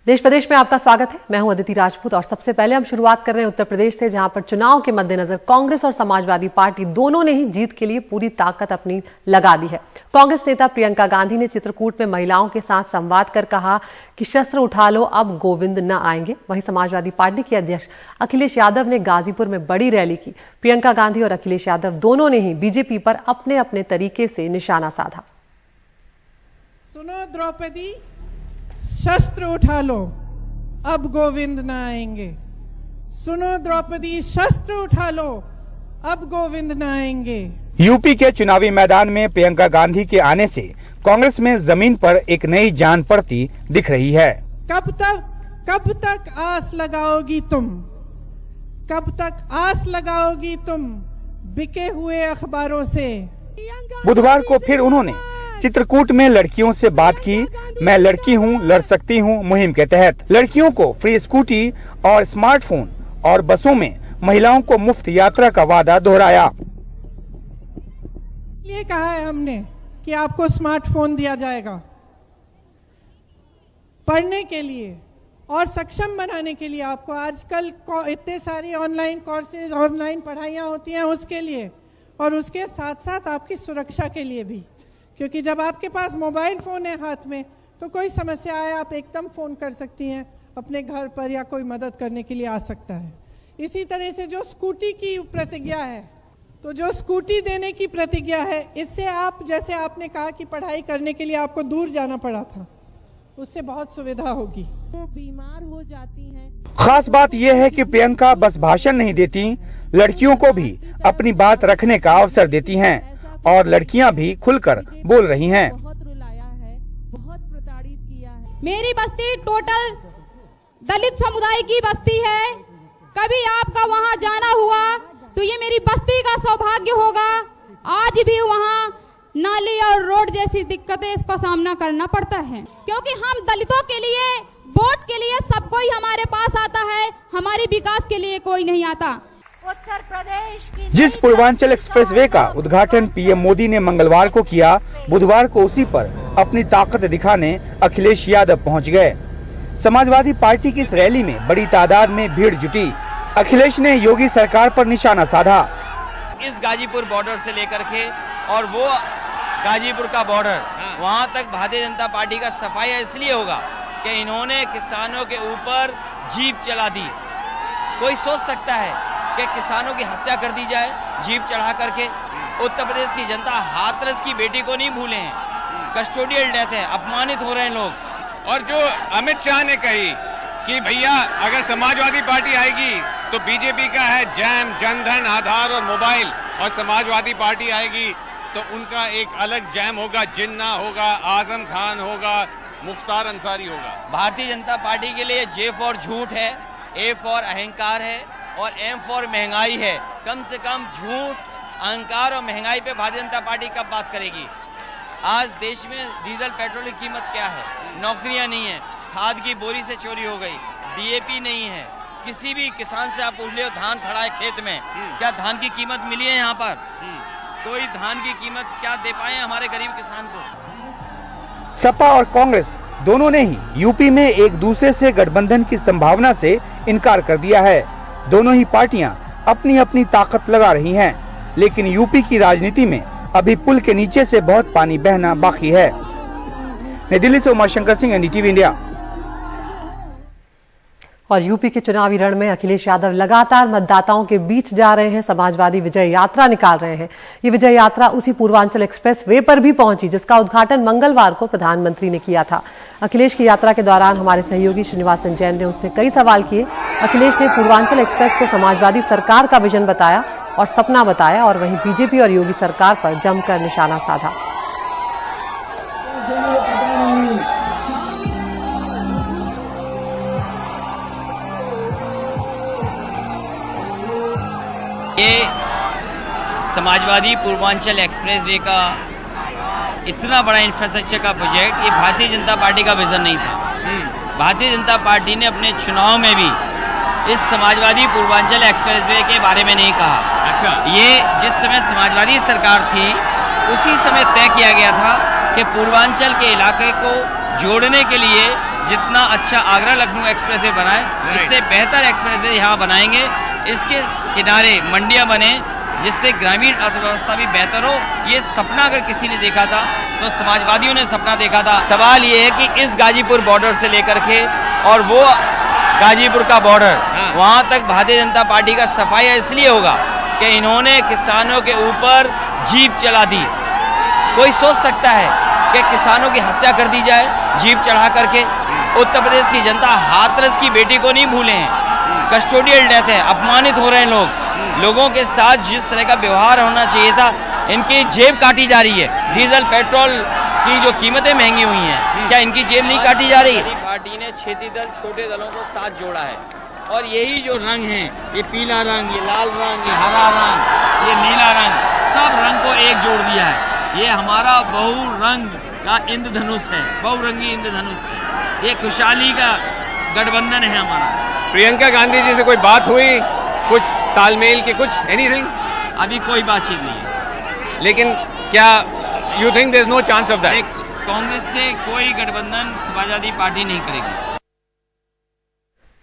देश प्रदेश में आपका स्वागत है। मैं हूं अदिति राजपूत और सबसे पहले हम शुरुआत कर रहे हैं उत्तर प्रदेश से, जहां पर चुनाव के मद्देनजर कांग्रेस और समाजवादी पार्टी दोनों ने ही जीत के लिए पूरी ताकत अपनी लगा दी है। कांग्रेस नेता प्रियंका गांधी ने चित्रकूट में महिलाओं के साथ संवाद कर कहा कि शस्त्र उठा लो, अब गोविंद न आएंगे। वहीं समाजवादी पार्टी के अध्यक्ष अखिलेश यादव ने गाजीपुर में बड़ी रैली की। प्रियंका गांधी और अखिलेश यादव दोनों ने ही बीजेपी पर अपने अपने तरीके से निशाना साधा। सुनो द्रौपदी, शस्त्र उठा लो, अब गोविंद न आएंगे। सुनो द्रौपदी, शस्त्र उठा लो, अब गोविंद न आएंगे। यूपी के चुनावी मैदान में प्रियंका गांधी के आने से कांग्रेस में जमीन पर एक नई जान पड़ती दिख रही है। कब तक आस लगाओगी तुम, कब तक आस लगाओगी तुम बिके हुए अखबारों से। बुधवार को फिर उन्होंने चित्रकूट में लड़कियों से बात की। मैं लड़की हूं, लड़ सकती हूं मुहिम के तहत लड़कियों को फ्री स्कूटी और स्मार्टफोन और बसों में महिलाओं को मुफ्त यात्रा का वादा दोहराया। ये कहा है हमने कि आपको स्मार्टफोन दिया जाएगा पढ़ने के लिए और सक्षम बनाने के लिए। आपको आजकल इतने सारी ऑनलाइन कोर्सेज, ऑनलाइन पढ़ाइयाँ होती हैं उसके लिए, और उसके साथ साथ आपकी सुरक्षा के लिए भी, क्योंकि जब आपके पास मोबाइल फोन है हाथ में तो कोई समस्या आए आप एकदम फोन कर सकती हैं अपने घर पर, या कोई मदद करने के लिए आ सकता है। इसी तरह से जो स्कूटी की प्रतिज्ञा है, तो जो स्कूटी देने की प्रतिज्ञा है, इससे आप, जैसे आपने कहा कि पढ़ाई करने के लिए आपको दूर जाना पड़ा था, उससे बहुत सुविधा होगी। वो बीमार हो जाती हैं। खास बात यह है कि प्रियंका बस भाषण नहीं देती, लड़कियों को भी अपनी बात रखने का अवसर देती हैं और लड़कियां भी खुलकर बोल रही हैं। बहुत रुलाया है, बहुत प्रताड़ित किया है। मेरी बस्ती टोटल दलित समुदाय की बस्ती है। कभी आपका वहां जाना हुआ तो ये मेरी बस्ती का सौभाग्य होगा। आज भी वहां नाली और रोड जैसी दिक्कतें इसका सामना करना पड़ता है, क्योंकि हम दलितों के लिए, वोट के लिए सब कोई हमारे पास आता है, हमारे विकास के लिए कोई नहीं आता। उत्तर प्रदेश की जिस पूर्वांचल एक्सप्रेसवे का उद्घाटन पीएम मोदी ने मंगलवार को किया, बुधवार को उसी पर अपनी ताकत दिखाने अखिलेश यादव पहुंच गए। समाजवादी पार्टी की इस रैली में बड़ी तादाद में भीड़ जुटी। अखिलेश ने योगी सरकार पर निशाना साधा। इस गाजीपुर बॉर्डर से लेकर के और वो गाजीपुर का बॉर्डर, वहां तक भारतीय जनता पार्टी का सफाया इसलिए होगा कि इन्होंने किसानों के ऊपर जीप चला दी। कोई सोच सकता है कि किसानों की हत्या कर दी जाए जीप चढ़ा करके? उत्तर प्रदेश की जनता हाथरस की बेटी को नहीं भूले हैं, कस्टोडियल डेथ है, अपमानित हो रहे हैं लोग। और जो अमित शाह ने कही कि भैया अगर समाजवादी पार्टी आएगी तो बीजेपी का है जैम, जनधन, आधार और मोबाइल, और समाजवादी पार्टी आएगी तो उनका एक अलग जैम होगा, जिन्ना होगा, आजम खान होगा, मुख्तार अंसारी होगा। भारतीय जनता पार्टी के लिए जे फॉर झूठ है, ए फॉर अहंकार है और एम फॉर महंगाई है। कम से कम झूठ, अहंकार और महंगाई पे भारतीय जनता पार्टी कब बात करेगी? आज देश में डीजल पेट्रोल की कीमत क्या है? नौकरियां नहीं है, खाद की बोरी से चोरी हो गई, डीएपी नहीं है। किसी भी किसान से आप पूछ लो, धान खड़ा है खेत में, क्या धान की कीमत मिली है? यहाँ पर कोई धान की कीमत क्या दे पाए हमारे गरीब किसान को? सपा और कांग्रेस दोनों ने ही यूपी में एक दूसरे से गठबंधन की संभावना से इनकार कर दिया है। दोनों ही पार्टियां अपनी अपनी ताकत लगा रही हैं, लेकिन यूपी की राजनीति में अभी पुल के नीचे से बहुत पानी बहना बाकी है। नई दिल्ली से उमाशंकर सिंह, एनडीटीवी इंडिया। और यूपी के चुनावी रण में अखिलेश यादव लगातार मतदाताओं के बीच जा रहे हैं, समाजवादी विजय यात्रा निकाल रहे हैं। ये विजय यात्रा उसी पूर्वांचल एक्सप्रेस वे पर भी पहुंची जिसका उद्घाटन मंगलवार को प्रधानमंत्री ने किया था। अखिलेश की यात्रा के दौरान हमारे सहयोगी श्रीनिवासन जैन ने उससे कई सवाल किए। अखिलेश ने पूर्वांचल एक्सप्रेस को समाजवादी सरकार का विजन बताया और सपना बताया, और वहीं बीजेपी और योगी सरकार पर जमकर निशाना साधा। ये समाजवादी पूर्वांचल एक्सप्रेसवे का इतना बड़ा इंफ्रास्ट्रक्चर का प्रोजेक्ट, ये भारतीय जनता पार्टी का विजन नहीं था। भारतीय जनता पार्टी ने अपने चुनाव में भी इस समाजवादी पूर्वांचल एक्सप्रेसवे के बारे में नहीं कहा। अच्छा। ये जिस समय समाजवादी सरकार थी उसी समय तय किया गया था कि पूर्वांचल के इलाके को जोड़ने के लिए जितना अच्छा आगरा लखनऊ एक्सप्रेसवे बनाए, इससे बेहतर एक्सप्रेसवे यहाँ बनाएंगे। इसके किनारे मंडियाँ बने जिससे ग्रामीण अर्थव्यवस्था भी बेहतर हो। ये सपना अगर किसी ने देखा था तो समाजवादियों ने सपना देखा था। सवाल ये है कि इस गाजीपुर बॉर्डर से लेकर के और वो गाजीपुर का बॉर्डर वहाँ तक भारतीय जनता पार्टी का सफाया इसलिए होगा कि इन्होंने किसानों के ऊपर जीप चला दी। कोई सोच सकता है कि किसानों की हत्या कर दी जाए जीप चढ़ा करके? उत्तर प्रदेश की जनता हाथरस की बेटी को नहीं भूले हैं। कस्टोडियल डेथ है, अपमानित हो रहे हैं लोगों के साथ जिस तरह का व्यवहार होना चाहिए था, इनकी जेब काटी जा रही है। डीजल पेट्रोल की जो कीमतें महंगी हुई हैं, क्या इनकी जेब नहीं काटी जा रही है? पार्टी ने क्षेत्रीय दल छोटे दलों को साथ जोड़ा है और यही जो रंग है, ये पीला रंग, ये लाल रंग, ये हरा रंग, ये नीला रंग, सब रंग को एक जोड़ दिया है। ये हमारा बहुरंग का इंद्रधनुष है, बहुरंगी इंद्रधनुष है। ये खुशहाली का गठबंधन है हमारा। प्रियंका गांधी जी से कोई बात हुई, कुछ तालमेल की, कुछ एनीथिंग? अभी कोई बातचीत नहीं है। लेकिन क्या you think there is no chance of that? Congress से कोई गठबंधन समाजवादी पार्टी नहीं करेगी।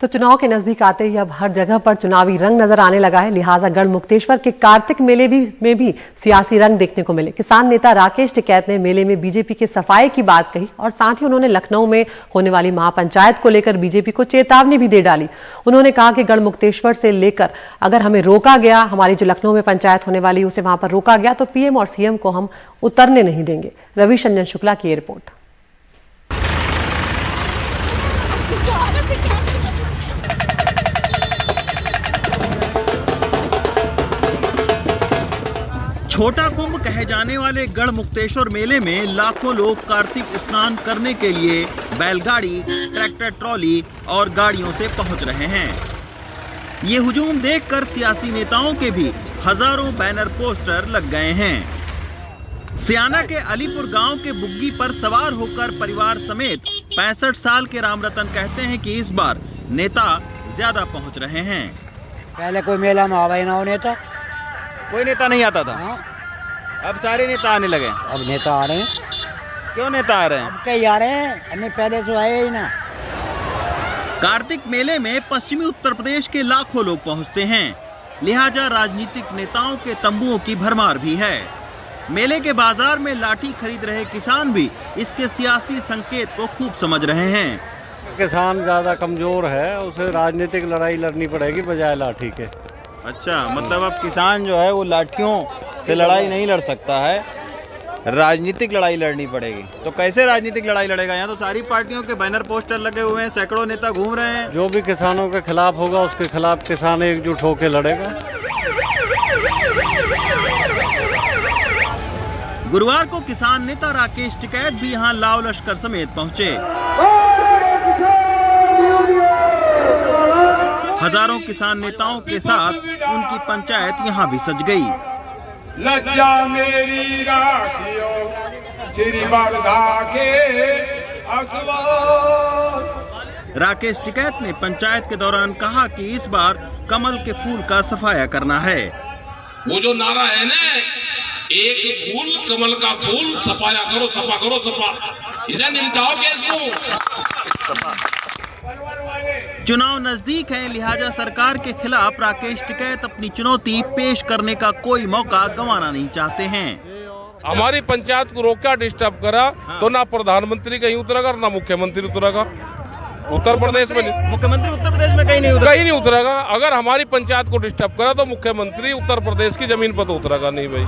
तो चुनाव के नजदीक आते ही अब हर जगह पर चुनावी रंग नजर आने लगा है। लिहाजा गढ़मुक्तेश्वर के कार्तिक मेले में भी सियासी रंग देखने को मिले। किसान नेता राकेश टिकैत ने मेले में बीजेपी के सफाये की बात कही और साथ ही उन्होंने लखनऊ में होने वाली महापंचायत को लेकर बीजेपी को चेतावनी भी दे डाली। उन्होंने कहा कि गढ़मुक्तेश्वर से लेकर अगर हमें रोका गया, हमारी जो लखनऊ में पंचायत होने वाली उसे वहां पर रोका गया तो पीएम और सीएम को हम उतरने नहीं देंगे। रविशंजन शुक्ला की रिपोर्ट। छोटा कुंभ कहे जाने वाले गढ़मुक्तेश्वर मेले में लाखों लोग कार्तिक स्नान करने के लिए बैलगाड़ी, ट्रैक्टर ट्रॉली और गाड़ियों से पहुंच रहे हैं। ये हुजूम देखकर सियासी नेताओं के भी हजारों बैनर पोस्टर लग गए हैं। सियाना के अलीपुर गांव के बुग्गी पर सवार होकर परिवार समेत 65 साल के रामरतन कहते हैं कि इस बार नेता ज्यादा पहुंच रहे हैं। पहले कोई मेला में आवा ही ना हो नेता, कोई नेता नहीं आता था। हाँ? अब सारे नेता आने लगे। अब नेता आ रहे हैं। क्यों नेता आ रहे हैं? अब कई आ रहे हैं, अन्य पहले से आए ही ना। कार्तिक मेले में पश्चिमी उत्तर प्रदेश के लाखों लोग पहुंचते हैं, लिहाजा राजनीतिक नेताओं के तंबुओं की भरमार भी है। मेले के बाजार में लाठी खरीद रहे किसान भी इसके सियासी संकेत को खूब समझ रहे हैं। किसान ज्यादा कमजोर है, उसे राजनीतिक लड़ाई लड़नी पड़ेगी बजाय लाठी के। अच्छा, मतलब अब किसान जो है वो लाठियों से लड़ाई नहीं लड़ सकता है, राजनीतिक लड़ाई लड़नी पड़ेगी। तो कैसे राजनीतिक लड़ाई लड़ेगा? यहाँ तो सारी पार्टियों के बैनर पोस्टर लगे हुए हैं, सैकड़ों नेता घूम रहे हैं। जो भी किसानों के खिलाफ होगा उसके खिलाफ किसान एकजुट होकर लड़ेगा। गुरुवार को किसान नेता राकेश टिकैत भी यहाँ लाव लश्कर समेत पहुँचे। हजारों किसान नेताओं के साथ उनकी पंचायत यहाँ भी सज गई। लज्जा मेरी राखियो श्री वर्धा के असवार। राकेश टिकैत ने पंचायत के दौरान कहा कि इस बार कमल के फूल का सफाया करना है। वो जो नारा है ना, एक फूल कमल का फूल, सफाया करो, सफा करो, सफा, इसे निपटाओगे इसको। चुनाव नजदीक है, लिहाजा सरकार के खिलाफ राकेश टिकैत अपनी चुनौती पेश करने का कोई मौका गंवाना नहीं चाहते हैं। हमारी पंचायत को रोका, डिस्टर्ब करा तो ना प्रधानमंत्री कहीं उतरेगा ना मुख्यमंत्री उतरेगा। उत्तर प्रदेश में मुख्यमंत्री उत्तर प्रदेश में कहीं नहीं उतरेगा। अगर हमारी पंचायत को डिस्टर्ब करा तो मुख्यमंत्री उत्तर प्रदेश की जमीन पर तो उतरेगा नहीं भाई।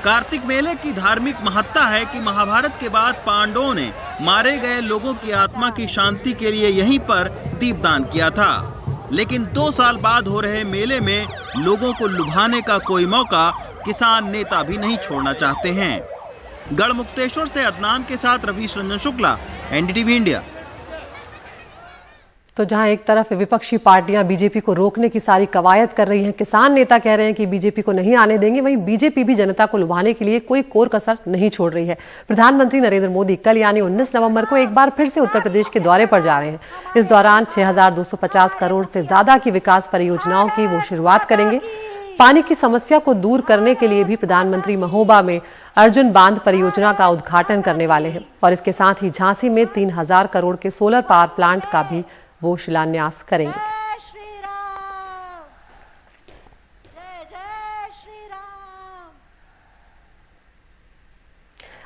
कार्तिक मेले की धार्मिक महत्ता है कि महाभारत के बाद पांडवों ने मारे गए लोगों की आत्मा की शांति के लिए यहीं पर दीपदान किया था। लेकिन 2 साल बाद हो रहे मेले में लोगों को लुभाने का कोई मौका किसान नेता भी नहीं छोड़ना चाहते हैं। गढ़मुक्तेश्वर से अदनान के साथ रविशंजन शुक्ला, एनडीटीवी इंडिया। तो जहां एक तरफ विपक्षी पार्टियां बीजेपी को रोकने की सारी कवायद कर रही हैं, किसान नेता कह रहे हैं कि बीजेपी को नहीं आने देंगे, वहीं बीजेपी भी जनता को लुभाने के लिए कोई कोर कसर नहीं छोड़ रही है। प्रधानमंत्री नरेंद्र मोदी कल यानी 19 नवंबर को एक बार फिर से उत्तर प्रदेश के दौरे पर जा रहे हैं। इस दौरान 6250 करोड़ से ज्यादा की विकास परियोजनाओं की वो शुरुआत करेंगे। पानी की समस्या को दूर करने के लिए भी प्रधानमंत्री महोबा में अर्जुन बांध परियोजना का उद्घाटन करने वाले हैं और इसके साथ ही झांसी में 3000 करोड़ के सोलर पावर प्लांट का भी वो शिलान्यास करेंगे।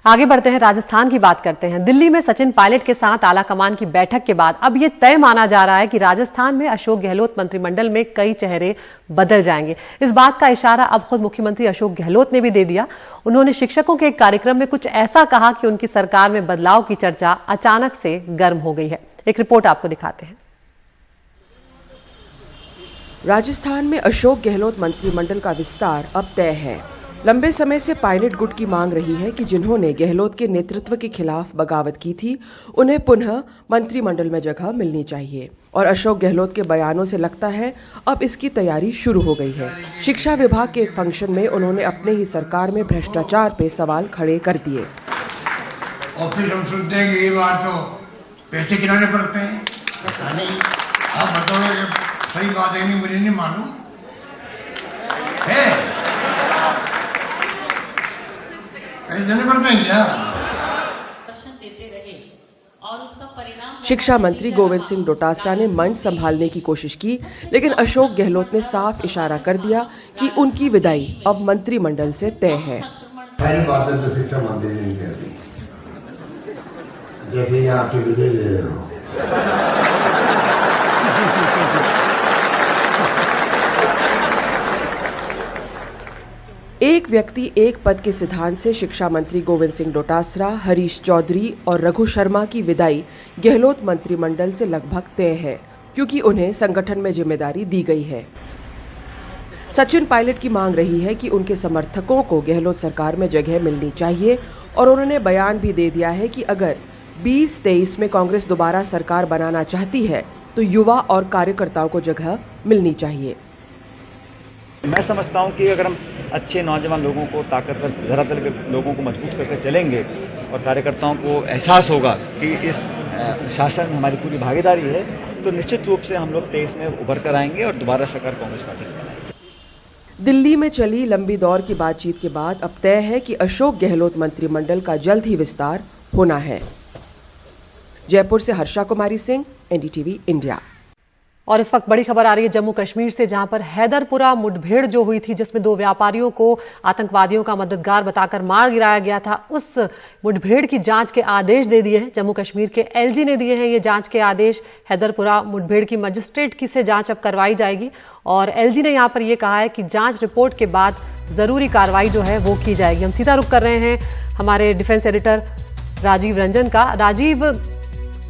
आगे बढ़ते हैं, राजस्थान की बात करते हैं। दिल्ली में सचिन पायलट के साथ आलाकमान की बैठक के बाद अब ये तय माना जा रहा है कि राजस्थान में अशोक गहलोत मंत्रिमंडल में कई चेहरे बदल जाएंगे। इस बात का इशारा अब खुद मुख्यमंत्री अशोक गहलोत ने भी दे दिया। उन्होंने शिक्षकों के एक कार्यक्रम में कुछ ऐसा कहा कि उनकी सरकार में बदलाव की चर्चा अचानक से गर्म हो गई है। एक रिपोर्ट आपको दिखाते हैं। राजस्थान में अशोक गहलोत मंत्रिमंडल का विस्तार अब तय है। लंबे समय से पायलट गुट की मांग रही है कि जिन्होंने गहलोत के नेतृत्व के खिलाफ बगावत की थी, उन्हें पुनः मंत्रिमंडल में जगह मिलनी चाहिए। और अशोक गहलोत के बयानों से लगता है अब इसकी तैयारी शुरू हो गई है। शिक्षा विभाग के एक फंक्शन में उन्होंने अपने ही सरकार में भ्रष्टाचार पे सवाल खड़े कर दिए। और फिर हम सुनते हैं कि ये बात तो पैसे गिराने पड़ते हैं। आप बताओ, सही बात है नहीं, मुझे नहीं मालूम है, देने पड़ते हैं क्या? शिक्षा मंत्री गोविंद सिंह डोटासरा ने मंच संभालने की कोशिश की, लेकिन अशोक गहलोत ने साफ इशारा कर दिया कि उनकी विदाई अब मंत्रिमंडल से तय है। पहली बात है तो शिक्षा मंत्री ने कह दी, देखिए आपकी विदाई ले रहे हो। एक व्यक्ति एक पद के सिद्धांत से शिक्षा मंत्री गोविंद सिंह डोटासरा, हरीश चौधरी और रघु शर्मा की विदाई गहलोत मंत्रिमंडल से लगभग तय है, क्योंकि उन्हें संगठन में जिम्मेदारी दी गई है। सचिन पायलट की मांग रही है कि उनके समर्थकों को गहलोत सरकार में जगह मिलनी चाहिए और उन्होंने बयान भी दे दिया है कि अगर 2023 में कांग्रेस दोबारा सरकार बनाना चाहती है तो युवा और कार्यकर्ताओं को जगह मिलनी चाहिए। मैं समझता हूं कि अगर हम अच्छे नौजवान लोगों को, ताकतवर धरातल के लोगों को मजबूत करके चलेंगे और कार्यकर्ताओं को एहसास होगा कि इस शासन में हमारी पूरी भागीदारी है, तो निश्चित रूप से हम लोग 23 में उभर कर आएंगे और दोबारा सरकार कांग्रेस पार्टी बनाएंगे। दिल्ली में चली लंबी दौर की बातचीत के बाद अब तय है कि अशोक गहलोत मंत्रिमंडल का जल्द ही विस्तार होना है। जयपुर से हर्षा कुमारी सिंह, NDTV इंडिया। और इस वक्त बड़ी खबर आ रही है जम्मू कश्मीर से, जहां पर हैदरपुरा मुठभेड़ जो हुई थी, जिसमें 2 व्यापारियों को आतंकवादियों का मददगार बताकर मार गिराया गया था, उस मुठभेड़ की जांच के आदेश दे दिए हैं। जम्मू कश्मीर के LG ने दिए हैं ये जांच के आदेश। हैदरपुरा मुठभेड़ की मजिस्ट्रेट की से जांच अब करवाई जाएगी और LG ने यहां पर यह कहा है कि जांच रिपोर्ट के बाद जरूरी कार्रवाई जो है वो की जाएगी। हम सीधा रुख कर रहे हैं हमारे डिफेंस एडिटर राजीव रंजन का। राजीव,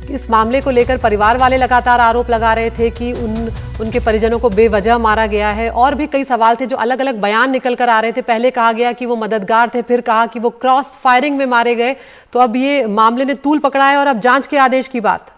इस मामले को लेकर परिवार वाले लगातार आरोप लगा रहे थे कि उनके परिजनों को बेवजह मारा गया है और भी कई सवाल थे जो अलग अलग बयान निकल कर आ रहे थे। पहले कहा गया कि वो मददगार थे, फिर कहा कि वो क्रॉस फायरिंग में मारे गए। तो अब ये मामले ने तूल पकड़ा है और अब जांच के आदेश की बात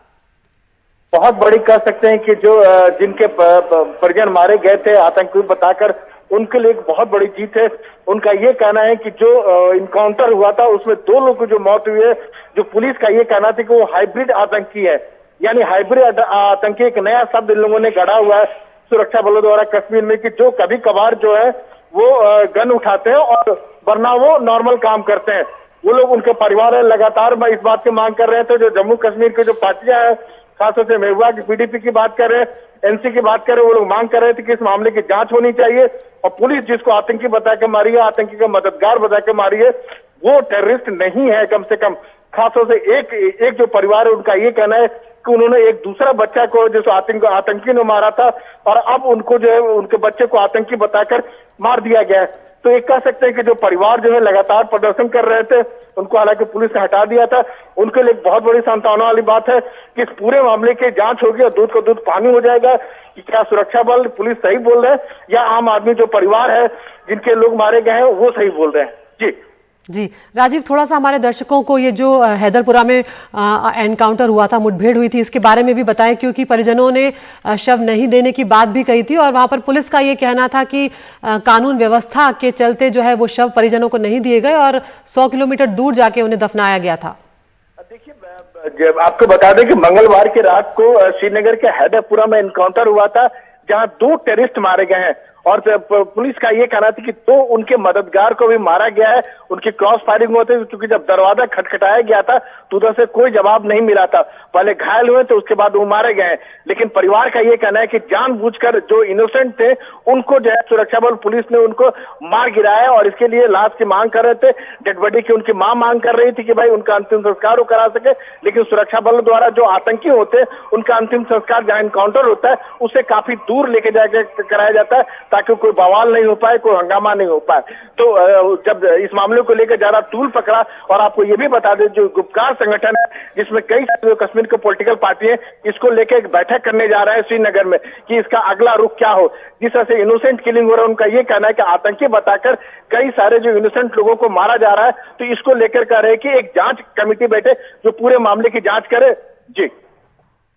बहुत बड़ी कह सकते हैं कि जो जिनके परिजन मारे गए थे आतंकी बताकर, उनके लिए एक बहुत बड़ी जीत है। उनका ये कहना है कि जो इनकाउंटर हुआ था उसमें 2 लोगों की जो मौत हुई है, जो पुलिस का ये कहना था कि वो हाइब्रिड आतंकी है, यानी हाइब्रिड आतंकी एक नया शब्द इन लोगों ने गढ़ा हुआ है सुरक्षा बलों द्वारा कश्मीर में, कि जो कभी कभार जो है वो गन उठाते हैं और वरना वो नॉर्मल काम करते हैं। वो लोग, उनके परिवार लगातार इस बात की मांग कर रहे थे। जो जम्मू कश्मीर की जो पार्टियां हैं, खासतौर से महबूबा की PDP की बात कर रहे हैं, NC की बात कर रहे हैं, वो लोग मांग कर रहे थे कि इस मामले की जांच होनी चाहिए और पुलिस जिसको आतंकी बता के मारी है, आतंकी का मददगार बता के मारी है, वो टेररिस्ट नहीं है कम से कम। खासतौर से एक जो परिवार है उनका ये कहना है कि उन्होंने एक दूसरा बच्चा को जिस आतंकी ने मारा था और अब उनको जो है उनके बच्चे को आतंकी बताकर मार दिया गया है। तो एक कह सकते हैं कि जो परिवार जो है लगातार प्रदर्शन कर रहे थे, उनको हालांकि पुलिस ने हटा दिया था, उनके लिए एक बहुत बड़ी सांत्वना वाली बात है कि इस पूरे मामले की जांच होगी और दूध को दूध पानी हो जाएगा कि क्या सुरक्षा बल, पुलिस सही बोल रहे हैं या आम आदमी जो परिवार है जिनके लोग मारे गए हैं वो सही बोल रहे हैं। जी राजीव, थोड़ा सा हमारे दर्शकों को ये जो हैदरपुरा में एनकाउंटर हुआ था, मुठभेड़ हुई थी, इसके बारे में भी बताएं, क्योंकि परिजनों ने शव नहीं देने की बात भी कही थी और वहां पर पुलिस का ये कहना था कि कानून व्यवस्था के चलते जो है वो शव परिजनों को नहीं दिए गए और 100 किलोमीटर दूर जाके उन्हें दफनाया गया था। देखिए, आपको बता दें कि मंगलवार की रात को श्रीनगर के हैदरपुरा में एनकाउंटर हुआ था, जहां 2 टेररिस्ट मारे गए हैं और पुलिस का ये कहना था कि तो उनके मददगार को भी मारा गया है, उनकी क्रॉस फायरिंग होते क्योंकि जब दरवाजा खटखटाया गया था तो उधर से कोई जवाब नहीं मिला था। पहले घायल हुए तो उसके बाद वो मारे गए। लेकिन परिवार का ये कहना है कि जानबूझकर जो इनोसेंट थे उनको जो है सुरक्षा बल पुलिस ने उनको मार गिराया और इसके लिए लाश की मांग कर रहे थे। डेड बॉडी की उनकी मां मांग कर रही थी कि भाई उनका अंतिम संस्कार करा सके, लेकिन सुरक्षा बल द्वारा जो आतंकी होते हैं उनका अंतिम संस्कार जहां इनकाउंटर होता है उससे काफी दूर लेके जाकर कराया जाता है ताकि कोई बवाल नहीं हो पाए, कोई हंगामा नहीं हो पाए। तो जब इस मामले को लेकर ज्यादा तूल पकड़ा, और आपको ये भी बता दें जो गुपकार संगठन है जिसमें कई कश्मीर के पॉलिटिकल पार्टी है, इसको लेकर एक बैठक करने जा रहा है श्रीनगर में कि इसका अगला रुख क्या हो। जिस तरह से इनोसेंट किलिंग हो रहा है उनका ये कहना है कि आतंकी बताकर कई सारे जो इनोसेंट लोगों को मारा जा रहा है, तो इसको लेकर कह रहे हैं कि एक जांच कमेटी बैठे जो पूरे मामले की जांच करे। जी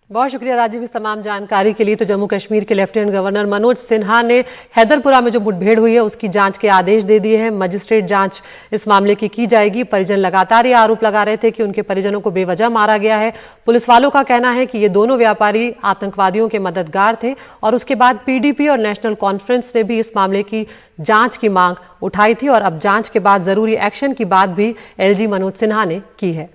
बहुत शुक्रिया राजीव इस तमाम जानकारी के लिए। तो जम्मू कश्मीर के लेफ्टिनेंट गवर्नर मनोज सिन्हा ने हैदरपुरा में जो मुठभेड़ हुई है उसकी जांच के आदेश दे दिए हैं। मजिस्ट्रेट जांच इस मामले की जाएगी। परिजन लगातार ये आरोप लगा रहे थे कि उनके परिजनों को बेवजह मारा गया है। पुलिस वालों का कहना है कि ये दोनों व्यापारी आतंकवादियों के मददगार थे और उसके बाद पीडीपी और नेशनल कॉन्फ्रेंस ने भी इस मामले की जांच की मांग उठाई थी और अब जांच के बाद जरूरी एक्शन की बात भी एलजी मनोज सिन्हा ने की है।